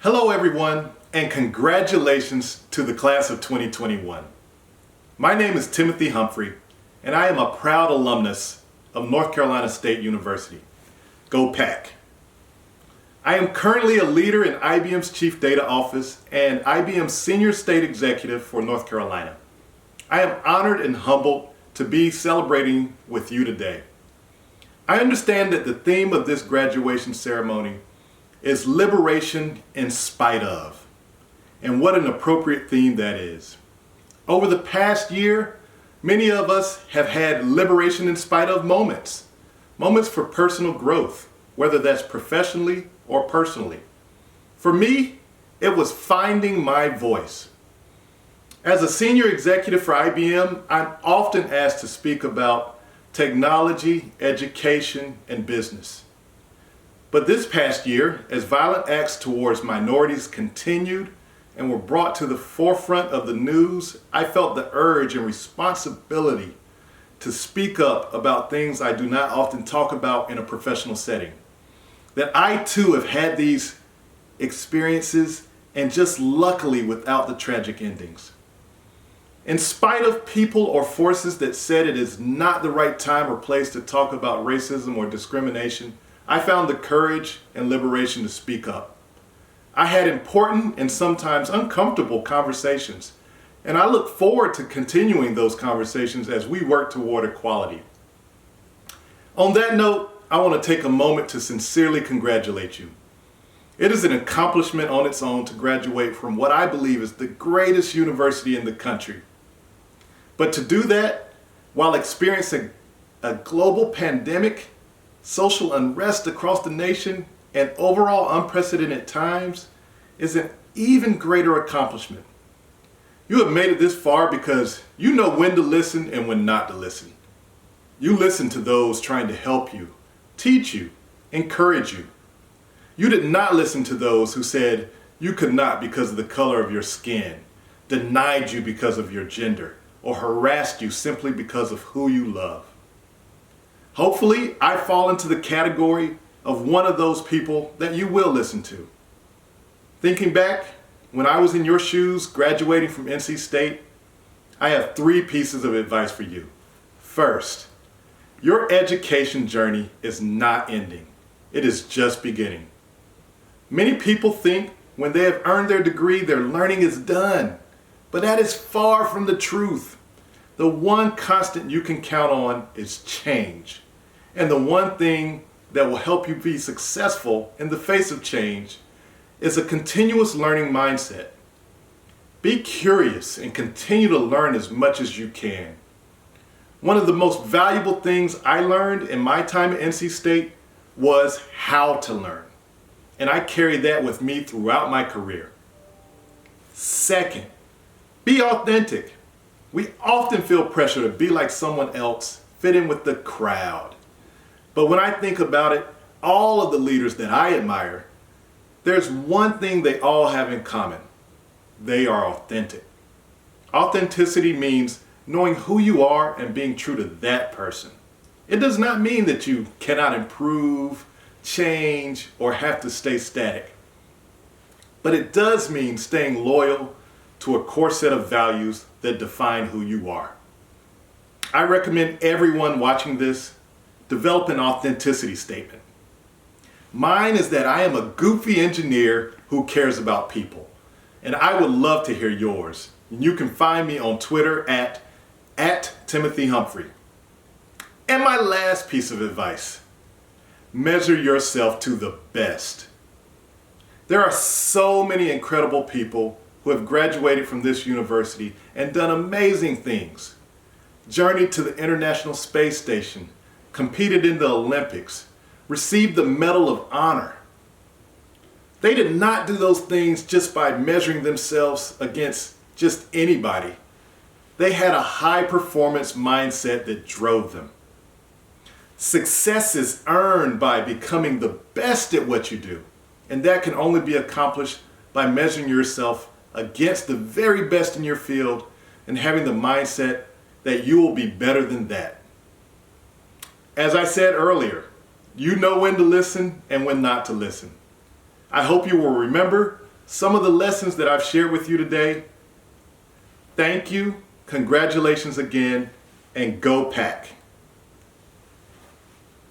Hello everyone, and congratulations to the class of 2021. My name is Timothy Humphrey, and I am a proud alumnus of North Carolina State University. Go Pack! I am currently a leader in IBM's Chief Data Office and IBM's Senior State Executive for North Carolina. I am honored and humbled to be celebrating with you today. I understand that the theme of this graduation ceremony is liberation in spite of. And what an appropriate theme that is. Over the past year, many of us have had liberation in spite of moments for personal growth, whether that's professionally or personally. For me, it was finding my voice. As a senior executive for IBM, I'm often asked to speak about technology, education, and business. But this past year, as violent acts towards minorities continued and were brought to the forefront of the news, I felt the urge and responsibility to speak up about things I do not often talk about in a professional setting. That I too have had these experiences, and just luckily without the tragic endings. In spite of people or forces that said it is not the right time or place to talk about racism or discrimination, I found the courage and liberation to speak up. I had important and sometimes uncomfortable conversations, and I look forward to continuing those conversations as we work toward equality. On that note, I want to take a moment to sincerely congratulate you. It is an accomplishment on its own to graduate from what I believe is the greatest university in the country. But to do that while experiencing a global pandemic, social unrest across the nation, and overall unprecedented times is an even greater accomplishment. You have made it this far because you know when to listen and when not to listen. You listen to those trying to help you, teach you, encourage you. You did not listen to those who said you could not because of the color of your skin, denied you because of your gender, or harassed you simply because of who you love. Hopefully, I fall into the category of one of those people that you will listen to. Thinking back, when I was in your shoes graduating from NC State, I have 3 pieces of advice for you. First, your education journey is not ending. It is just beginning. Many people think when they have earned their degree, their learning is done. But that is far from the truth. The one constant you can count on is change. And the one thing that will help you be successful in the face of change is a continuous learning mindset. Be curious and continue to learn as much as you can. One of the most valuable things I learned in my time at NC State was how to learn. And I carry that with me throughout my career. Second, be authentic. We often feel pressure to be like someone else, fit in with the crowd. But when I think about it, all of the leaders that I admire, there's one thing they all have in common. They are authentic. Authenticity means knowing who you are and being true to that person. It does not mean that you cannot improve, change, or have to stay static. But it does mean staying loyal to a core set of values that define who you are. I recommend everyone watching this develop an authenticity statement. Mine is that I am a goofy engineer who cares about people, and I would love to hear yours. You can find me on Twitter at Timothy Humphrey. And my last piece of advice, measure yourself to the best. There are so many incredible people who have graduated from this university and done amazing things. Journeyed to the International Space Station, competed in the Olympics, received the Medal of Honor. They did not do those things just by measuring themselves against just anybody. They had a high performance mindset that drove them. Success is earned by becoming the best at what you do, and that can only be accomplished by measuring yourself against the very best in your field and having the mindset that you will be better than that. As I said earlier, you know when to listen and when not to listen. I hope you will remember some of the lessons that I've shared with you today. Thank you, congratulations again, and go Pack.